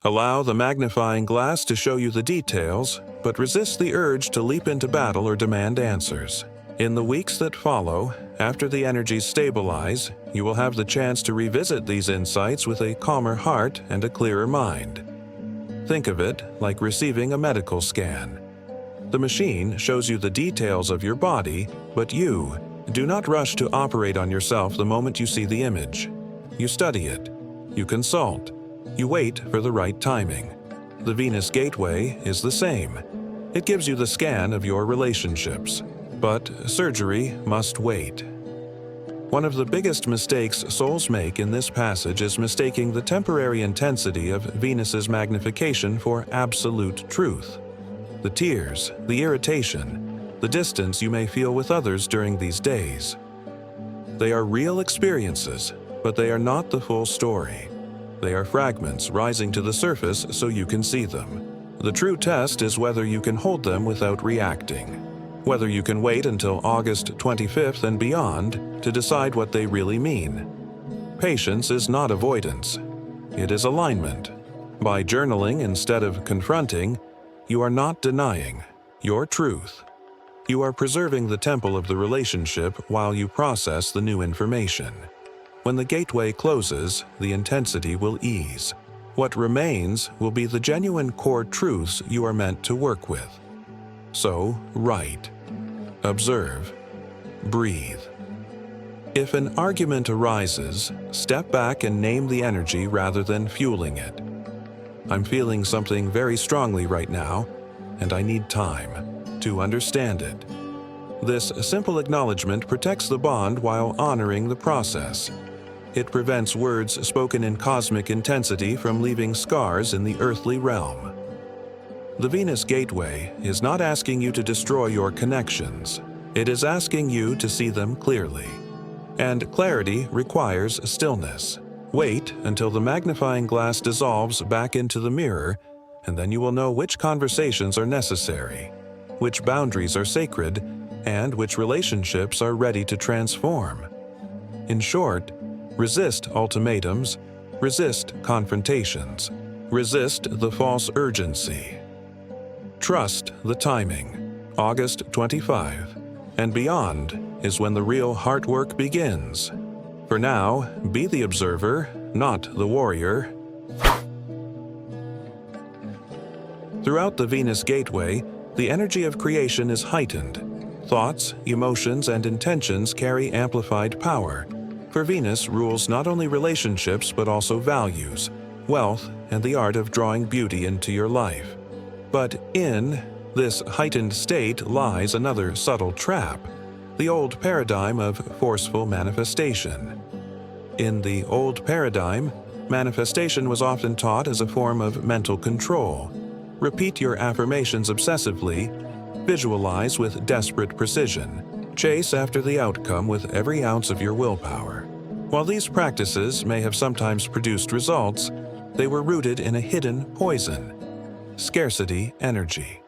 Allow the magnifying glass to show you the details, but resist the urge to leap into battle or demand answers. In the weeks that follow, after the energies stabilize, you will have the chance to revisit these insights with a calmer heart and a clearer mind. Think of it like receiving a medical scan. The machine shows you the details of your body, but you do not rush to operate on yourself the moment you see the image. You study it. You consult. You wait for the right timing. The Venus Gateway is the same. It gives you the scan of your relationships. But surgery must wait. One of the biggest mistakes souls make in this passage is mistaking the temporary intensity of Venus's magnification for absolute truth. The tears, the irritation, the distance you may feel with others during these days. They are real experiences, but they are not the full story. They are fragments rising to the surface so you can see them. The true test is whether you can hold them without reacting. Whether you can wait until August 25th and beyond to decide what they really mean. Patience is not avoidance. It is alignment. By journaling instead of confronting, you are not denying your truth. You are preserving the temple of the relationship while you process the new information. When the gateway closes, the intensity will ease. What remains will be the genuine core truths you are meant to work with. So, write. Observe. Breathe. If an argument arises, step back and name the energy rather than fueling it. I'm feeling something very strongly right now, and I need time to understand it. This simple acknowledgement protects the bond while honoring the process. It prevents words spoken in cosmic intensity from leaving scars in the earthly realm. The Venus Gateway is not asking you to destroy your connections. It is asking you to see them clearly. And clarity requires stillness. Wait until the magnifying glass dissolves back into the mirror, and then you will know which conversations are necessary, which boundaries are sacred, and which relationships are ready to transform. In short, resist ultimatums, resist confrontations, resist the false urgency. Trust the timing. August 25 and beyond is when the real heart work begins. For now, be the observer, not the warrior. Throughout the Venus Gateway, the energy of creation is heightened. Thoughts, emotions, and intentions carry amplified power, for Venus rules not only relationships but also values, wealth, and the art of drawing beauty into your life. But in this heightened state lies another subtle trap, the old paradigm of forceful manifestation. In the old paradigm, manifestation was often taught as a form of mental control. Repeat your affirmations obsessively, visualize with desperate precision, chase after the outcome with every ounce of your willpower. While these practices may have sometimes produced results, they were rooted in a hidden poison: scarcity energy.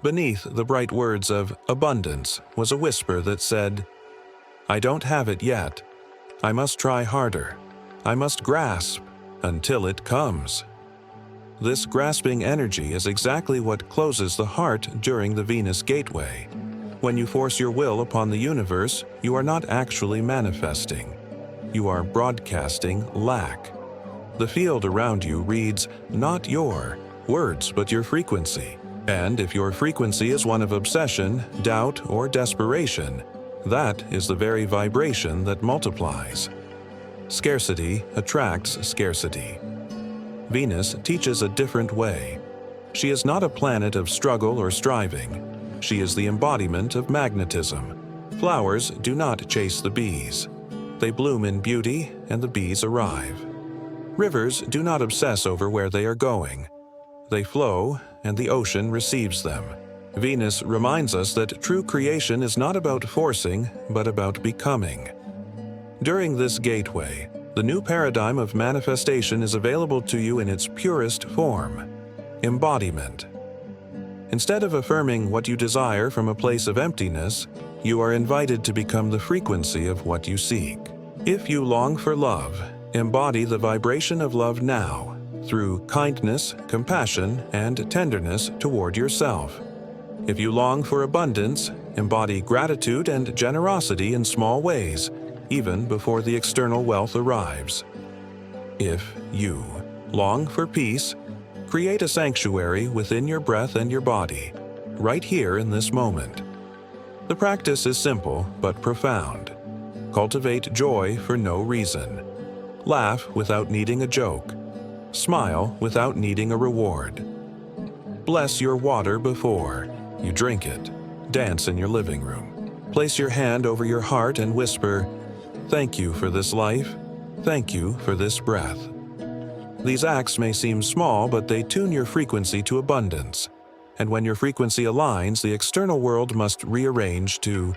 Beneath the bright words of abundance was a whisper that said, "I don't have it yet. I must try harder. I must grasp until it comes." This grasping energy is exactly what closes the heart during the Venus Gateway. When you force your will upon the universe, you are not actually manifesting. You are broadcasting lack. The field around you reads not your words but your frequency. And if your frequency is one of obsession, doubt, or desperation, that is the very vibration that multiplies. Scarcity attracts scarcity. Venus teaches a different way. She is not a planet of struggle or striving. She is the embodiment of magnetism. Flowers do not chase the bees. They bloom in beauty, and the bees arrive. Rivers do not obsess over where they are going. They flow, and the ocean receives them. Venus reminds us that true creation is not about forcing, but about becoming. During this gateway, the new paradigm of manifestation is available to you in its purest form: embodiment. Instead of affirming what you desire from a place of emptiness, you are invited to become the frequency of what you seek. If you long for love, embody the vibration of love now, through kindness, compassion, and tenderness toward yourself. If you long for abundance, embody gratitude and generosity in small ways, even before the external wealth arrives. If you long for peace, create a sanctuary within your breath and your body, right here in this moment. The practice is simple but profound. Cultivate joy for no reason. Laugh without needing a joke. Smile without needing a reward. Bless your water before you drink it. Dance in your living room. Place your hand over your heart and whisper, "Thank you for this life. Thank you for this breath." These acts may seem small, but they tune your frequency to abundance. And when your frequency aligns, the external world must rearrange to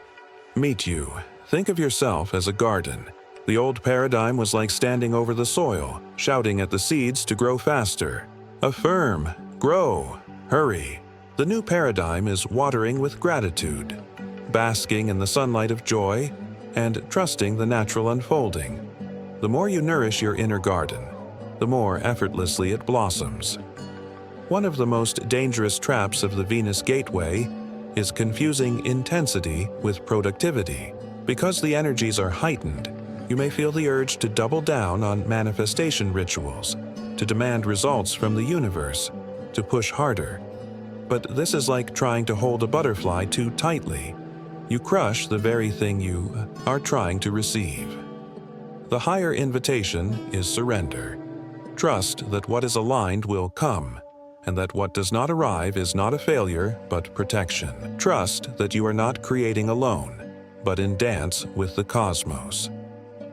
meet you. Think of yourself as a garden. The old paradigm was like standing over the soil, shouting at the seeds to grow faster. Affirm, grow, hurry. The new paradigm is watering with gratitude, basking in the sunlight of joy, and trusting the natural unfolding. The more you nourish your inner garden, the more effortlessly it blossoms. One of the most dangerous traps of the Venus Gateway is confusing intensity with productivity. Because the energies are heightened, you may feel the urge to double down on manifestation rituals, to demand results from the universe, to push harder. But this is like trying to hold a butterfly too tightly. You crush the very thing you are trying to receive. The higher invitation is surrender. Trust that what is aligned will come, and that what does not arrive is not a failure, but protection. Trust that you are not creating alone, but in dance with the cosmos.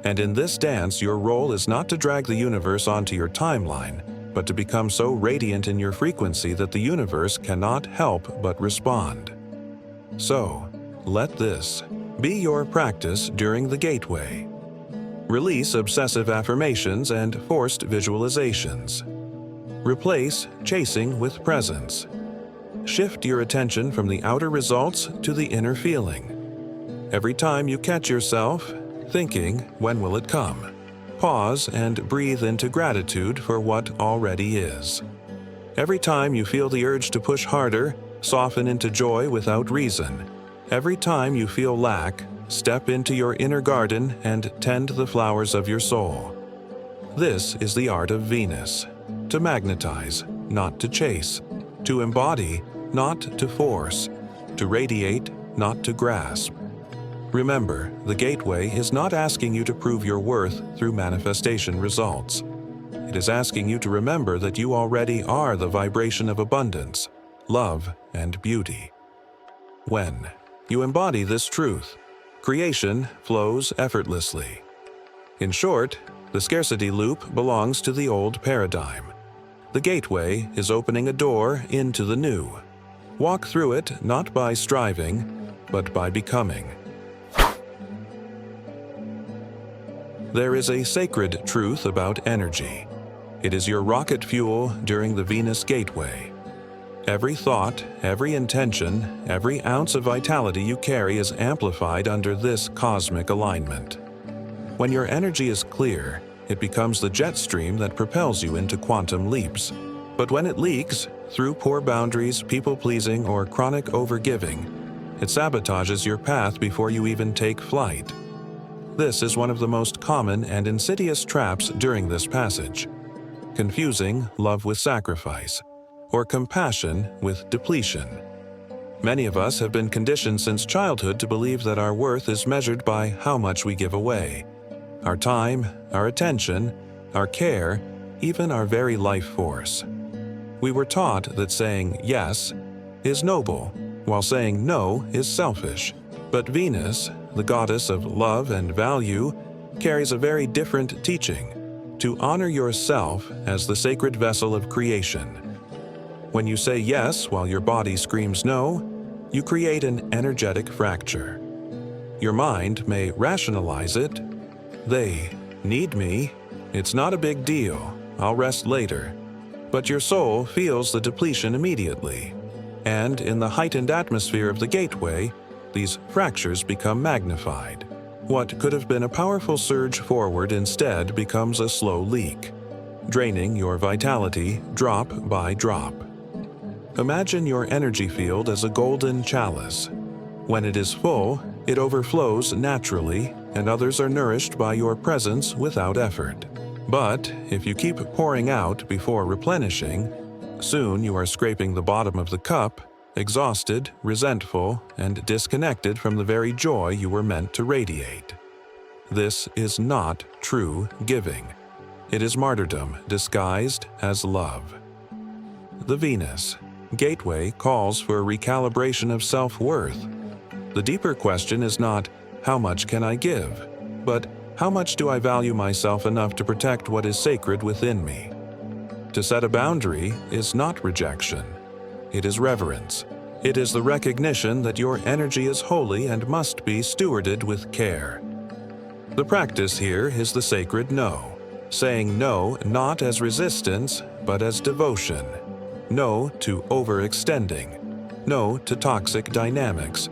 And in this dance, your role is not to drag the universe onto your timeline, but to become so radiant in your frequency that the universe cannot help but respond. So, let this be your practice during the gateway. Release obsessive affirmations and forced visualizations. Replace chasing with presence. Shift your attention from the outer results to the inner feeling. Every time you catch yourself thinking, "When will it come?" pause and breathe into gratitude for what already is. Every time you feel the urge to push harder, soften into joy without reason. Every time you feel lack, step into your inner garden and tend the flowers of your soul. This is the art of Venus: to magnetize, not to chase; to embody, not to force; to radiate, not to grasp. Remember, the gateway is not asking you to prove your worth through manifestation results. It is asking you to remember that you already are the vibration of abundance, love, and beauty. When you embody this truth, creation flows effortlessly. In short, the scarcity loop belongs to the old paradigm. The gateway is opening a door into the new. Walk through it not by striving, but by becoming. There is a sacred truth about energy. It is your rocket fuel during the Venus Gateway. Every thought, every intention, every ounce of vitality you carry is amplified under this cosmic alignment. When your energy is clear, it becomes the jet stream that propels you into quantum leaps. But when it leaks, through poor boundaries, people-pleasing, or chronic overgiving, it sabotages your path before you even take flight. This is one of the most common and insidious traps during this passage: confusing love with sacrifice, or compassion with depletion. Many of us have been conditioned since childhood to believe that our worth is measured by how much we give away. Our time, our attention, our care, even our very life force. We were taught that saying yes is noble, while saying no is selfish. But Venus, the goddess of love and value, carries a very different teaching: to honor yourself as the sacred vessel of creation. When you say yes while your body screams no, you create an energetic fracture. Your mind may rationalize it. They need me. It's not a big deal. I'll rest later. But your soul feels the depletion immediately. And in the heightened atmosphere of the gateway, these fractures become magnified. What could have been a powerful surge forward instead becomes a slow leak, draining your vitality drop by drop. Imagine your energy field as a golden chalice. When it is full, it overflows naturally, and others are nourished by your presence without effort. But if you keep pouring out before replenishing, soon you are scraping the bottom of the cup, exhausted, resentful, and disconnected from the very joy you were meant to radiate. This is not true giving. It is martyrdom disguised as love. The Venus Gateway calls for a recalibration of self-worth. The deeper question is not, how much can I give? But how much do I value myself enough to protect what is sacred within me? To set a boundary is not rejection. It is reverence. It is the recognition that your energy is holy and must be stewarded with care. The practice here is the sacred no, saying no not as resistance, but as devotion. No to overextending. No to toxic dynamics.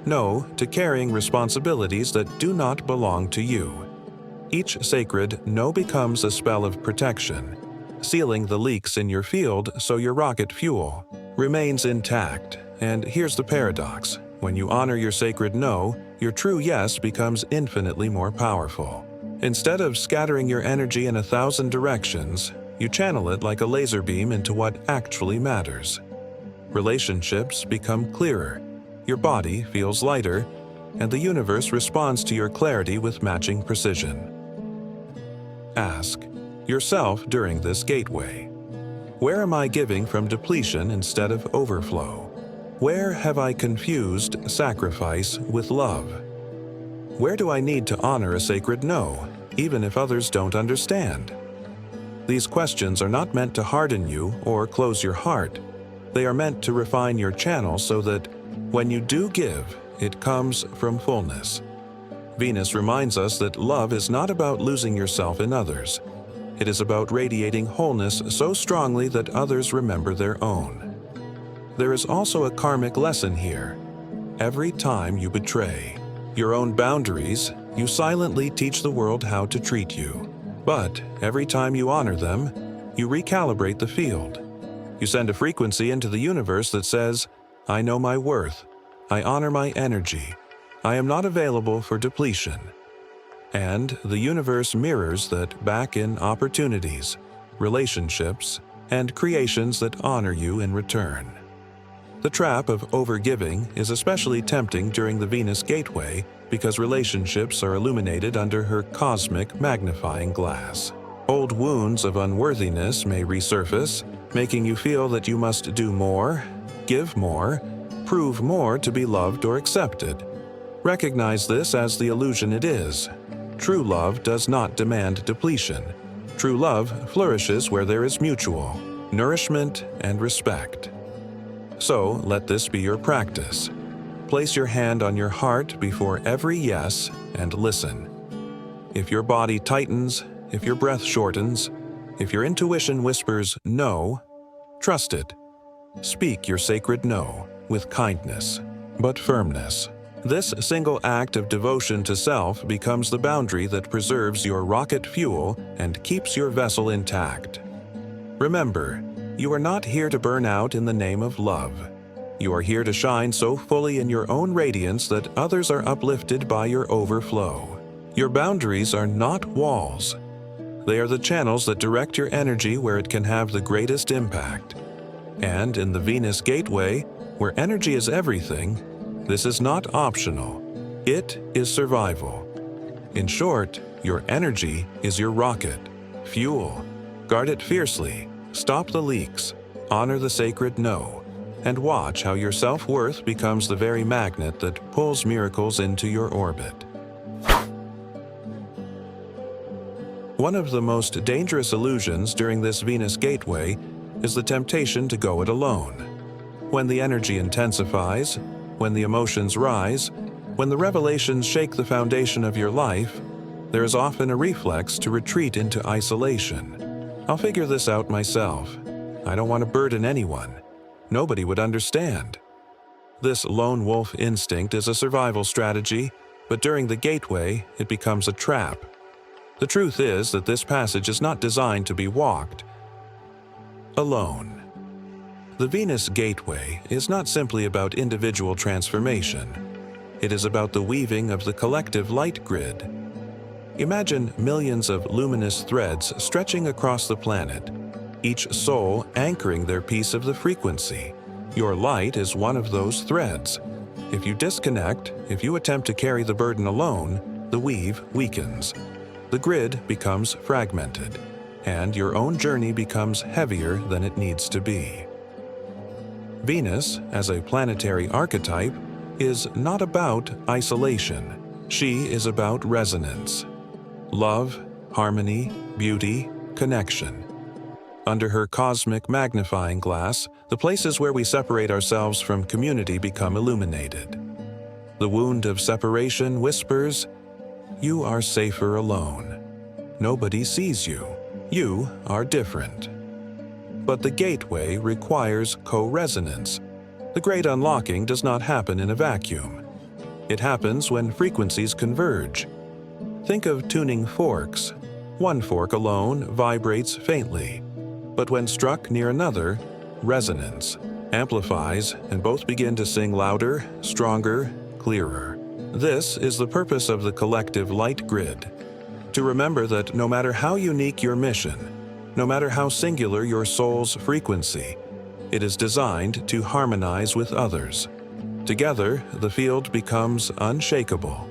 No to carrying responsibilities that do not belong to you. Each sacred no becomes a spell of protection, sealing the leaks in your field so your rocket fuel remains intact. And here's the paradox: when you honor your sacred no, your true yes becomes infinitely more powerful. Instead of scattering your energy in 1,000 directions, you channel it like a laser beam into what actually matters. Relationships become clearer, your body feels lighter, and the universe responds to your clarity with matching precision. Ask yourself during this gateway, where am I giving from depletion instead of overflow? Where have I confused sacrifice with love? Where do I need to honor a sacred no, even if others don't understand? These questions are not meant to harden you or close your heart. They are meant to refine your channel so that when you do give, it comes from fullness. Venus reminds us that love is not about losing yourself in others. It is about radiating wholeness so strongly that others remember their own. There is also a karmic lesson here. Every time you betray your own boundaries, you silently teach the world how to treat you. But every time you honor them, you recalibrate the field. You send a frequency into the universe that says, I know my worth. I honor my energy. I am not available for depletion. And the universe mirrors that back in opportunities, relationships, and creations that honor you in return. The trap of overgiving is especially tempting during the Venus Gateway because relationships are illuminated under her cosmic magnifying glass. Old wounds of unworthiness may resurface, making you feel that you must do more, give more, prove more to be loved or accepted. Recognize this as the illusion it is. True love does not demand depletion. True love flourishes where there is mutual nourishment and respect. So let this be your practice. Place your hand on your heart before every yes and listen. If your body tightens, if your breath shortens, if your intuition whispers no, trust it. Speak your sacred no with kindness, but firmness. This single act of devotion to self becomes the boundary that preserves your rocket fuel and keeps your vessel intact. Remember, you are not here to burn out in the name of love. You are here to shine so fully in your own radiance that others are uplifted by your overflow. Your boundaries are not walls. They are the channels that direct your energy where it can have the greatest impact. And in the Venus Gateway, where energy is everything, this is not optional. It is survival. In short, your energy is your rocket. Fuel. Guard it fiercely. Stop the leaks. Honor the sacred no. And watch how your self-worth becomes the very magnet that pulls miracles into your orbit. One of the most dangerous illusions during this Venus Gateway is the temptation to go it alone. When the energy intensifies, when the emotions rise, when the revelations shake the foundation of your life, there is often a reflex to retreat into isolation. I'll figure this out myself. I don't want to burden anyone. Nobody would understand. This lone wolf instinct is a survival strategy, but during the gateway, it becomes a trap. The truth is that this passage is not designed to be walked alone. The Venus Gateway is not simply about individual transformation. It is about the weaving of the collective light grid. Imagine millions of luminous threads stretching across the planet, each soul anchoring their piece of the frequency. Your light is one of those threads. If you disconnect, if you attempt to carry the burden alone, the weave weakens. The grid becomes fragmented, and your own journey becomes heavier than it needs to be. Venus, as a planetary archetype, is not about isolation. She is about resonance. Love, harmony, beauty, connection. Under her cosmic magnifying glass, the places where we separate ourselves from community become illuminated. The wound of separation whispers, "You are safer alone. Nobody sees you. You are different." But the gateway requires co-resonance. The great unlocking does not happen in a vacuum. It happens when frequencies converge. Think of tuning forks. One fork alone vibrates faintly, but when struck near another, resonance amplifies and both begin to sing louder, stronger, clearer. This is the purpose of the collective light grid. To remember that no matter how unique your mission, no matter how singular your soul's frequency, it is designed to harmonize with others. Together, the field becomes unshakable.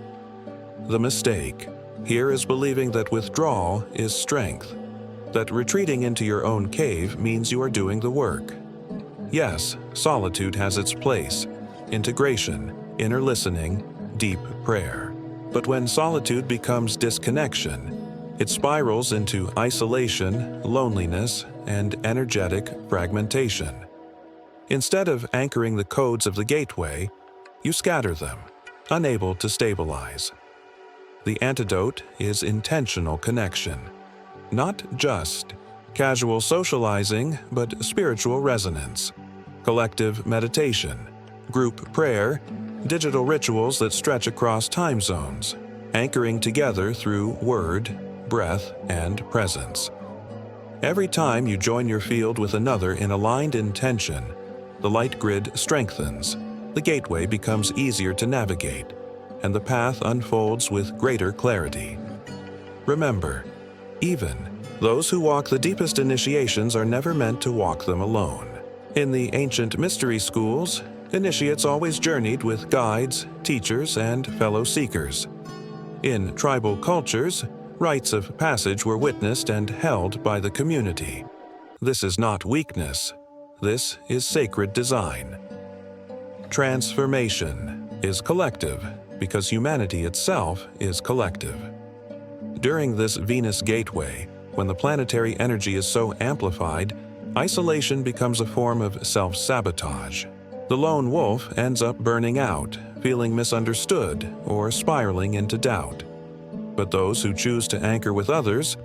The mistake here is believing that withdrawal is strength, that retreating into your own cave means you are doing the work. Yes, solitude has its place, integration, inner listening, deep prayer. But when solitude becomes disconnection, it spirals into isolation, loneliness, and energetic fragmentation. Instead of anchoring the codes of the gateway, you scatter them, unable to stabilize. The antidote is intentional connection. Not just casual socializing, but spiritual resonance, collective meditation, group prayer, digital rituals that stretch across time zones, anchoring together through word, breath, and presence. Every time you join your field with another in aligned intention, the light grid strengthens, the gateway becomes easier to navigate, and the path unfolds with greater clarity. Remember, even those who walk the deepest initiations are never meant to walk them alone. In the ancient mystery schools, initiates always journeyed with guides, teachers, and fellow seekers. In tribal cultures, rites of passage were witnessed and held by the community. This is not weakness. This is sacred design. Transformation is collective because humanity itself is collective. During this Venus Gateway, when the planetary energy is so amplified, isolation becomes a form of self-sabotage. The lone wolf ends up burning out, feeling misunderstood, or spiraling into doubt. But those who choose to anchor with others,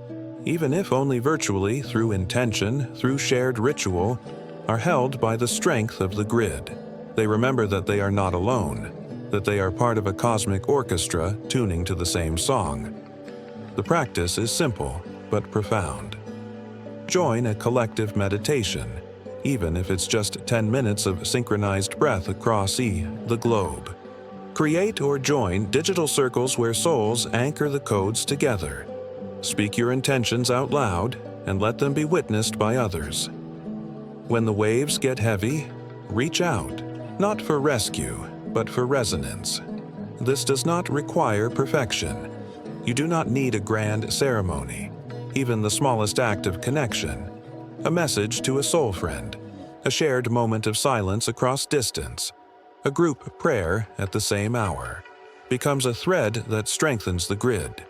even if only virtually through intention, through shared ritual, are held by the strength of the grid. They remember that they are not alone, that they are part of a cosmic orchestra tuning to the same song. The practice is simple, but profound. Join a collective meditation, even if it's just 10 minutes of synchronized breath across the globe. Create or join digital circles where souls anchor the codes together. Speak your intentions out loud and let them be witnessed by others. When the waves get heavy, reach out, not for rescue, but for resonance. This does not require perfection. You do not need a grand ceremony, even the smallest act of connection, a message to a soul friend, a shared moment of silence across distance, a group prayer at the same hour, becomes a thread that strengthens the grid.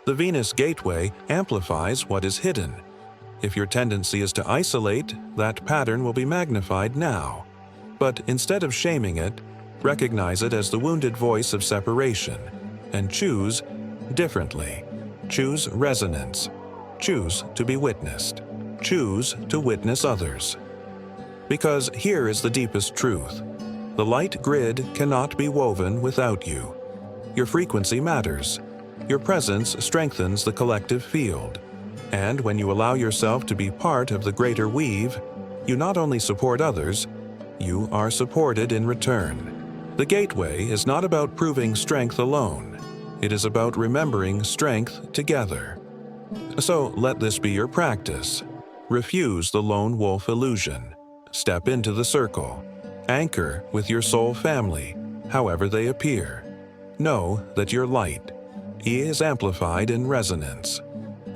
The Venus Gateway amplifies what is hidden. If your tendency is to isolate, that pattern will be magnified now. But instead of shaming it, recognize it as the wounded voice of separation, and choose differently. Choose resonance. Choose to be witnessed. Choose to witness others. Because here is the deepest truth. The light grid cannot be woven without you. Your frequency matters. Your presence strengthens the collective field. And when you allow yourself to be part of the greater weave, you not only support others, you are supported in return. The gateway is not about proving strength alone. It is about remembering strength together. So let this be your practice. Refuse the lone wolf illusion. Step into the circle. Anchor with your soul family, however they appear. Know that your light is amplified in resonance.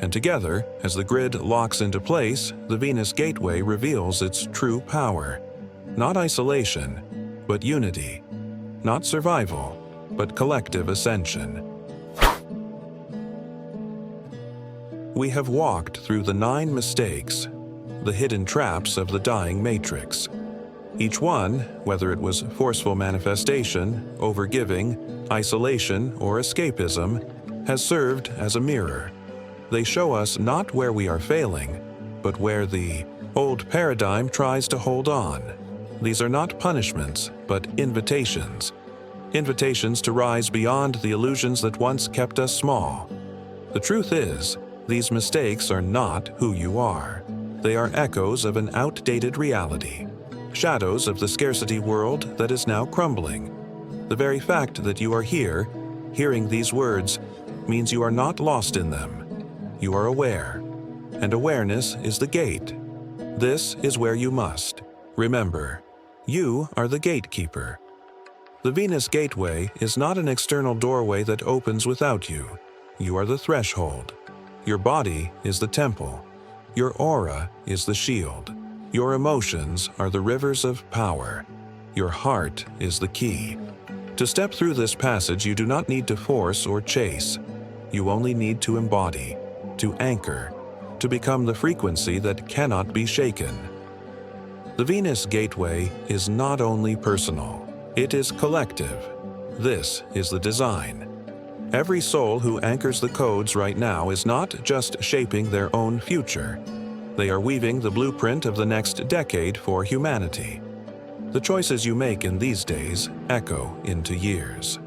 And together, as the grid locks into place, the Venus Gateway reveals its true power. Not isolation, but unity. Not survival, but collective ascension. We have walked through the 9 mistakes, the hidden traps of the dying matrix. Each one, whether it was forceful manifestation, overgiving, isolation, or escapism, has served as a mirror. They show us not where we are failing, but where the old paradigm tries to hold on. These are not punishments, but invitations. Invitations to rise beyond the illusions that once kept us small. The truth is, these mistakes are not who you are. They are echoes of an outdated reality. Shadows of the scarcity world that is now crumbling. The very fact that you are here, hearing these words, means you are not lost in them. You are aware, and awareness is the gate. This is where you must. Remember, you are the gatekeeper. The Venus Gateway is not an external doorway that opens without you. You are the threshold. Your body is the temple. Your aura is the shield. Your emotions are the rivers of power. Your heart is the key. To step through this passage, you do not need to force or chase. You only need to embody, to anchor, to become the frequency that cannot be shaken. The Venus Gateway is not only personal, it is collective. This is the design. Every soul who anchors the codes right now is not just shaping their own future. They are weaving the blueprint of the next decade for humanity. The choices you make in these days echo into years.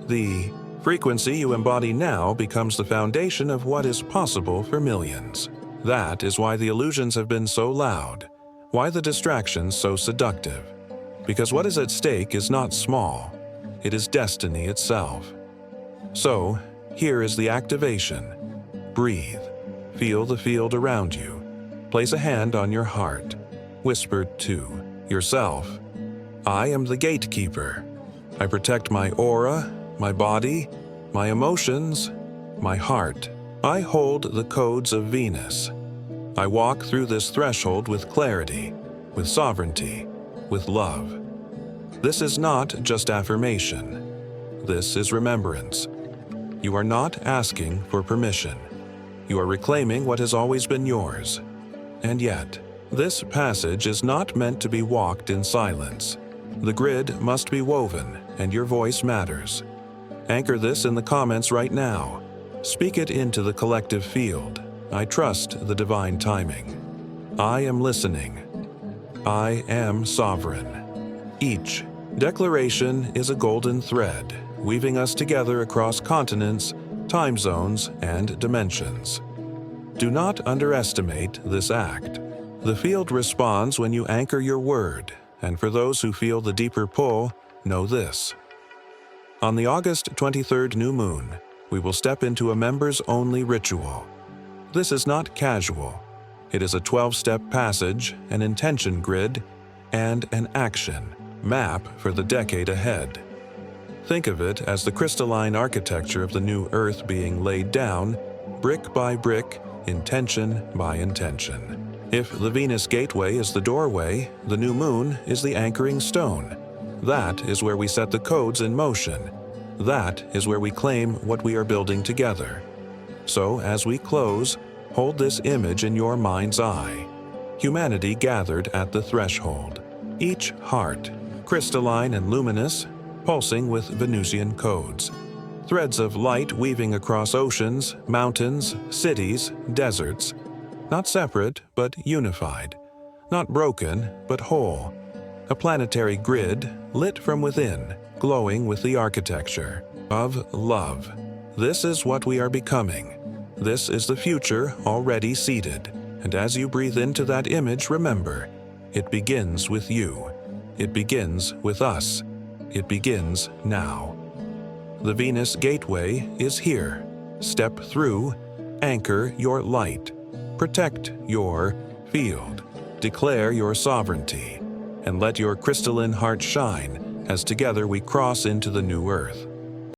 The frequency you embody now becomes the foundation of what is possible for millions. That is why the illusions have been so loud, why the distractions so seductive. Because what is at stake is not small, it is destiny itself. So, here is the activation. Breathe. Feel the field around you. Place a hand on your heart. Whisper to yourself, I am the gatekeeper. I protect my aura, my body, my emotions, my heart. I hold the codes of Venus. I walk through this threshold with clarity, with sovereignty, with love. This is not just affirmation. This is remembrance. You are not asking for permission. You are reclaiming what has always been yours. And yet, this passage is not meant to be walked in silence. The grid must be woven, and your voice matters. Anchor this in the comments right now. Speak it into the collective field. I trust the divine timing. I am listening. I am sovereign. Each declaration is a golden thread, weaving us together across continents, time zones, and dimensions. Do not underestimate this act. The field responds when you anchor your word, and for those who feel the deeper pull, know this. On the August 23rd new moon, we will step into a members-only ritual. This is not casual. It is a 12-step passage, an intention grid, and an action map for the decade ahead. Think of it as the crystalline architecture of the new Earth being laid down, brick by brick, intention by intention. If the Venus Gateway is the doorway, the new moon is the anchoring stone. That is where we set the codes in motion. That is where we claim what we are building together. So, as we close, hold this image in your mind's eye. Humanity gathered at the threshold. Each heart, crystalline and luminous, pulsing with Venusian codes. Threads of light weaving across oceans, mountains, cities, deserts. Not separate, but unified. Not broken, but whole. A planetary grid, lit from within, glowing with the architecture of love. This is what we are becoming. This is the future already seeded. And as you breathe into that image, remember, it begins with you. It begins with us. It begins now. The Venus Gateway is here. Step through, anchor your light. Protect your field. Declare your sovereignty. And let your crystalline heart shine as together we cross into the new Earth.